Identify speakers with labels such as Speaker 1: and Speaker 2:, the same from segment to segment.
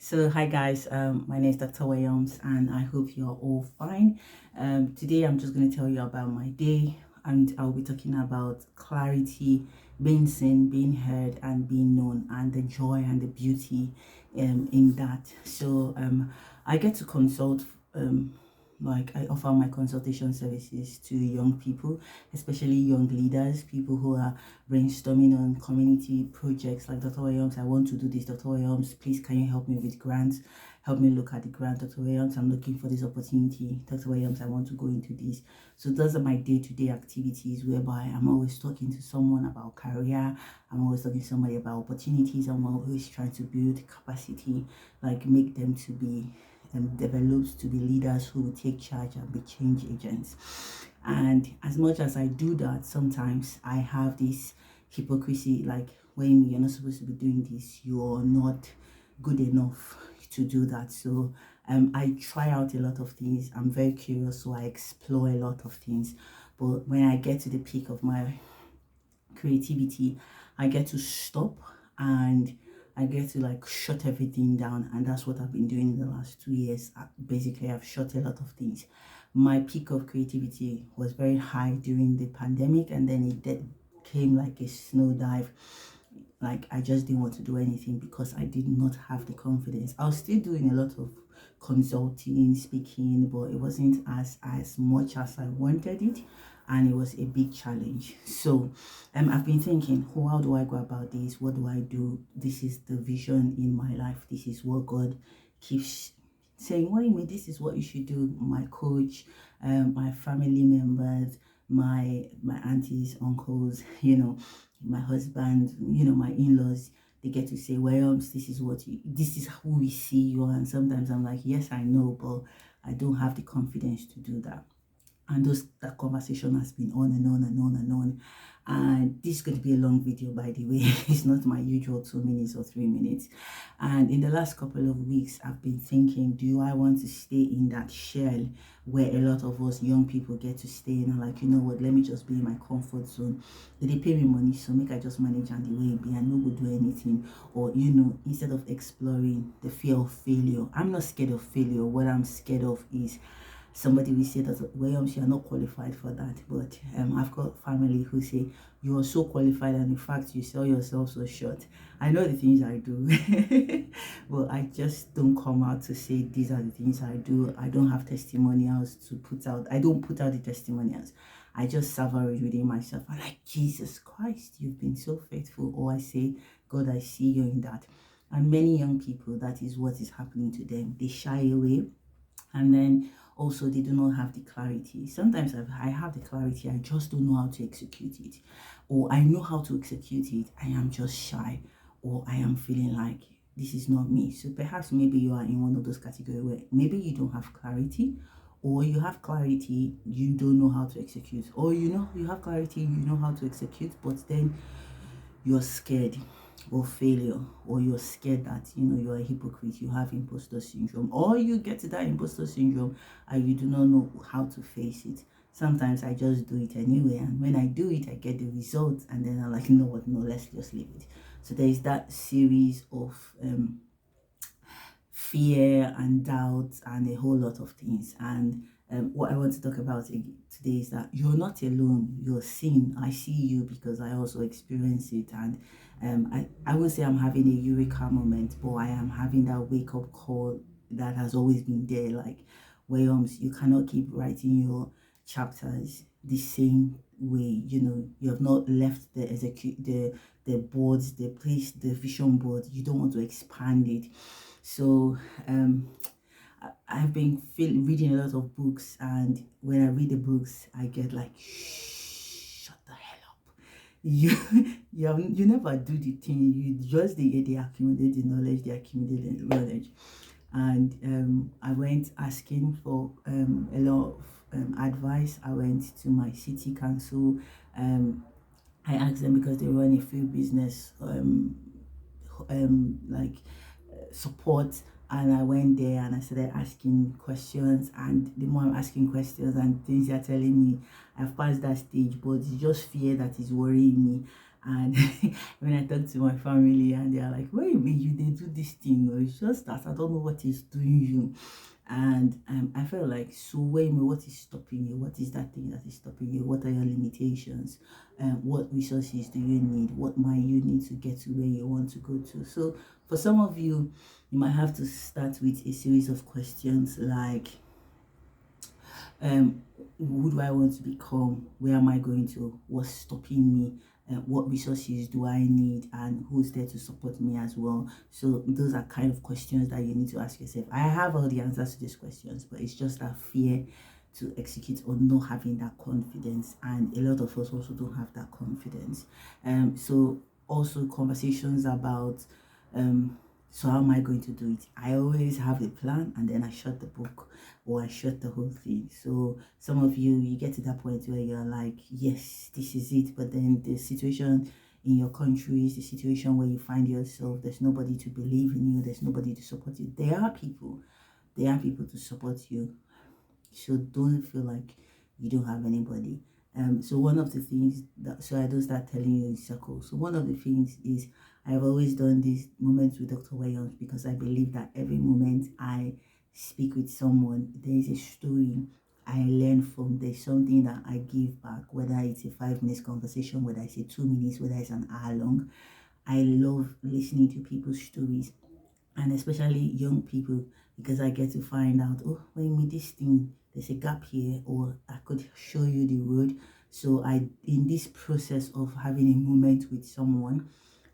Speaker 1: So, hi guys, my name is Dr. Williams, and I hope you're all fine. Today, I'm just going to tell you about my day, and I'll be talking about clarity, being seen, being heard, and being known, and the joy and the beauty in that. I get to consult. Like I offer my consultation services to young people, especially young leaders, people who are brainstorming on community projects like Dr. Williams. I want to do this, Dr. Williams. Please, can you help me with grants? Help me look at the grant, Dr. Williams. I'm looking for this opportunity, Dr. Williams. I want to go into this. So those are my day-to-day activities whereby I'm always talking to someone about career. I'm always talking to somebody about opportunities. I'm always trying to build capacity, like make them to be developed to be leaders who will take charge and be change agents. And as much as I do that, sometimes I have this hypocrisy, like when you're not supposed to be doing this, you're not good enough to do that. So I try out a lot of things. I'm very curious, so I explore a lot of things. But when I get to the peak of my creativity, I get to stop and I get to like shut everything down, and that's what I've been doing in the last 2 years. Basically, I've shut a lot of things. My peak of creativity was very high during the pandemic, and then came like a snow dive. Like I just didn't want to do anything because I did not have the confidence. I was still doing a lot of consulting, speaking, but it wasn't as much as I wanted it, and it was a big challenge. So I've been thinking, oh, how do I go about this? What do I do? This is the vision in my life. This is what God keeps saying, what do you mean? This is what you should do. My coach, my family members, my aunties, uncles, my husband, my in-laws, they get to say, well, this is who we see you. And sometimes I'm like, yes, I know, but I don't have the confidence to do that. And that conversation has been on and on and on and on. And this is going to be a long video, by the way. It's not my usual 2 minutes or 3 minutes. And in the last couple of weeks, I've been thinking, do I want to stay in that shell where a lot of us young people get to stay in? And like, you know what, let me just be in my comfort zone. They pay me money, so make I just manage and the way it be and no go do anything. Or, instead of exploring the fear of failure. I'm not scared of failure. What I'm scared of is somebody will say that, Williams, you're not qualified for that. But I've got family who say you are so qualified, and in fact you sell yourself so short. I know the things I do, but I just don't come out to say these are the things I do. I don't have testimonials to put out. I don't put out the testimonials. I just savor it within myself. I like, Jesus Christ, you've been so faithful. Or I say, God, I see you in that. And many young people, that is what is happening to them. They shy away, and then also they do not have the clarity. Sometimes I have the clarity, I just don't know how to execute it, or I know how to execute it, I am just shy, or I am feeling like this is not me. So perhaps maybe you are in one of those categories where maybe you don't have clarity, or you have clarity, you don't know how to execute, or you have clarity, you know how to execute, but then you're scared of failure, or you're scared that you're a hypocrite, you have imposter syndrome, or you get to that imposter syndrome and you do not know how to face it. Sometimes I just do it anyway, and when I do it I get the results, and then I'm like, you know what, no, let's just leave it. So there is that series of fear and doubt and a whole lot of things. And what I want to talk about today is that you're not alone. You're seen. I see you because I also experience it. And I would say I'm having a eureka moment, but I am having that wake up call that has always been there. Like, Williams, you cannot keep writing your chapters the same way. You have not left the boards, the vision board. You don't want to expand it. So I've been reading a lot of books, and when I read the books, I get like, shut the hell up. You you never do the thing. You just they accumulate the knowledge, they accumulate the knowledge. And I went asking for a lot of advice. I went to my city council. I asked them because they run a few business like support, and I went there and I started asking questions, and the more I'm asking questions and things they're telling me, I've passed that stage, but it's just fear that is worrying me. And when I talk to my family and they are like, wait, you they do this thing, or it's just that I don't know what is doing you. And I felt like, so wait, what is stopping you? What is that thing that is stopping you? What are your limitations? What resources do you need? What might you need to get to where you want to go to? So for some of you, you might have to start with a series of questions like, um, who do I want to become? Where am I going to? What's stopping me? What resources do I need, and who's there to support me as well? So those are kind of questions that you need to ask yourself. I have all the answers to these questions, but it's just that fear to execute or not having that confidence, and a lot of us also don't have that confidence. So also conversations about so how am I going to do it? I always have a plan and then I shut the book or I shut the whole thing. So some of you get to that point where you're like, yes, this is it. But then the situation in your country is the situation where you find yourself. There's nobody to believe in you. There's nobody to support you. There are people to support you. So don't feel like you don't have anybody. So one of the things that, so I don't start telling you in circles. So one of the things is I've always done these moments with Dr. Williams because I believe that every moment I speak with someone, there is a story I learn from. There's something that I give back, whether it's a 5 minutes conversation, whether it's a 2 minutes, whether it's an hour long. I love listening to people's stories, and especially young people, because I get to find out, oh, when you meet this thing, there's a gap here, or I could show you the road. So I, in this process of having a moment with someone,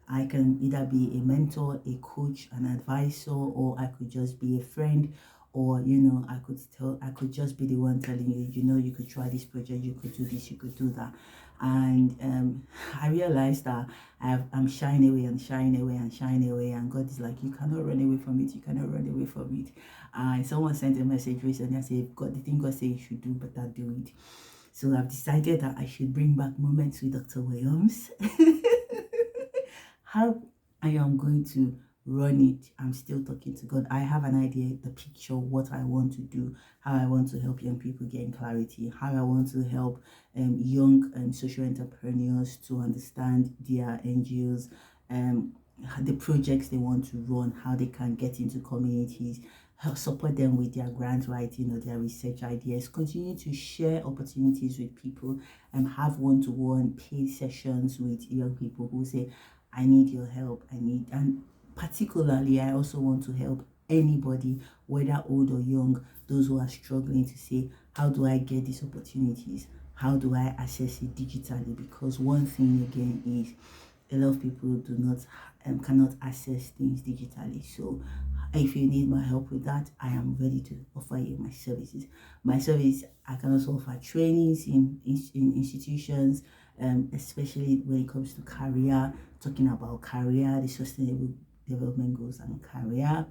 Speaker 1: I can either be a mentor, a coach, an advisor, or I could just be a friend, or I could just be the one telling you, you could try this project, you could do this, you could do that. And I realized that I'm shying away and shying away and shying away, and God is like, you cannot run away from it, you cannot run away from it. And someone sent a message recently and said, God, the thing God said you should do, but I do it. So I've decided that I should bring back moments with Dr. Williams. How I am going to run it, I'm still talking to God. I have an idea, the picture, what I want to do, how I want to help young people gain clarity, how I want to help young social entrepreneurs to understand their NGOs, the projects they want to run, how they can get into communities, help support them with their grant writing or their research ideas, continue to share opportunities with people, and have one-to-one paid sessions with young people who say, I need your help, and particularly I also want to help anybody, whether old or young, those who are struggling, to say, how do I get these opportunities? How do I access it digitally? Because one thing again is a lot of people do not cannot access things digitally. So if you need my help with that, I am ready to offer you my services. My service, I can also offer trainings in institutions, especially when it comes to career, talking about career, the sustainable development goals and career,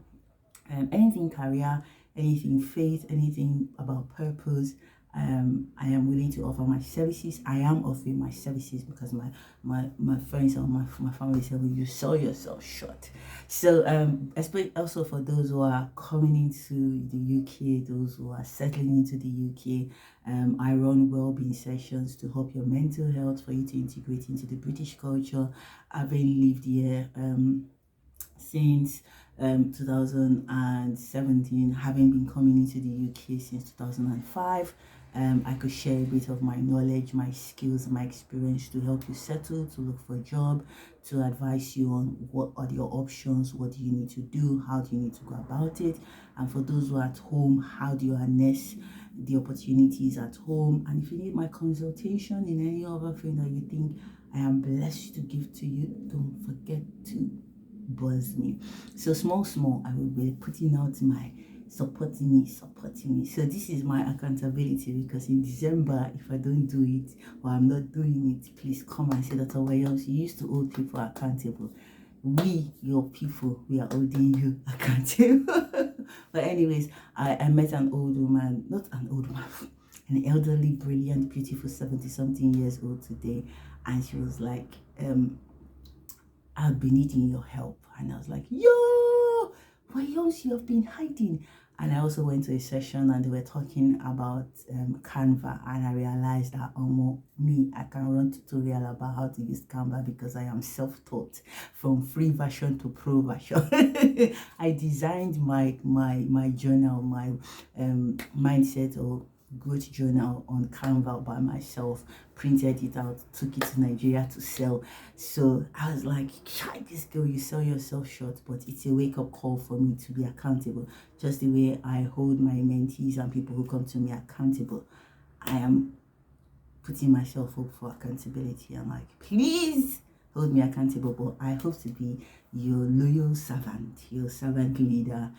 Speaker 1: anything career, anything faith, anything about purpose. I am willing to offer my services. I am offering my services because my friends or my family said, well, you sell yourself short. So especially also for those who are coming into the UK, those who are settling into the UK, I run well-being sessions to help your mental health, for you to integrate into the British culture. Having lived here since 2017, having been coming into the UK since 2005, I could share a bit of my knowledge, my skills, my experience to help you settle, to look for a job, to advise you on what are your options, what do you need to do, how do you need to go about it. And for those who are at home, how do you harness the opportunities at home? And if you need my consultation in any other thing that you think I am blessed to give to you, don't forget to buzz me. So small I will be putting out my supporting me. So this is my accountability, because in December, if I don't do it or I'm not doing it, please come and say, Dr. Williams, you used to hold people accountable. We, your people, we are holding you accountable. But anyways, I met an old woman, not an old woman, an elderly, brilliant, beautiful 70-something years old today, and she was like, I've been needing your help. And I was like, yo, why else you have been hiding? And I also went to a session and they were talking about Canva, and I realized that me, I can run tutorial about how to use Canva because I am self-taught from free version to pro version. I designed my journal, my mindset or growth journal on Canva by myself, printed it out, took it to Nigeria to sell. So I was like, try this girl, you sell yourself short, but it's a wake-up call for me to be accountable. Just the way I hold my mentees and people who come to me accountable, I am putting myself up for accountability. I'm like, please hold me accountable, but I hope to be your loyal servant, your servant leader.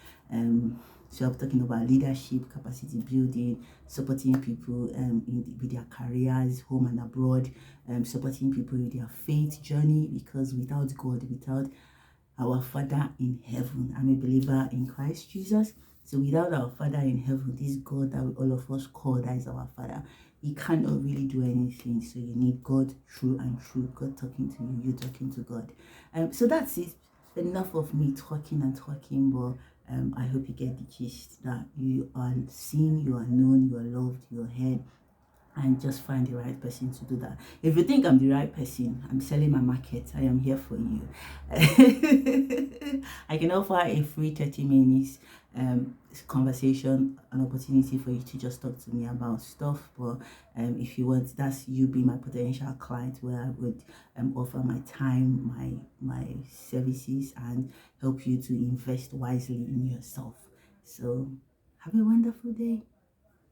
Speaker 1: So I'm talking about leadership, capacity building, supporting people with their careers, home and abroad, supporting people with their faith journey, because without God, without our Father in heaven, I'm a believer in Christ Jesus. So without our Father in heaven, this God that all of us call that is our Father, he cannot really do anything. So you need God true and true, God talking to you, you talking to God. So that's it. Enough of me talking and talking, but I hope you get the gist that you are seen, you are known, you are loved, you are heard, and just find the right person to do that. If you think I'm the right person, I'm selling my market, I am here for you. I can offer a free 30 minutes conversation, an opportunity for you to just talk to me about stuff. But if you want, that's you be my potential client, where I would offer my time, my services, and help you to invest wisely in yourself. So have a wonderful day.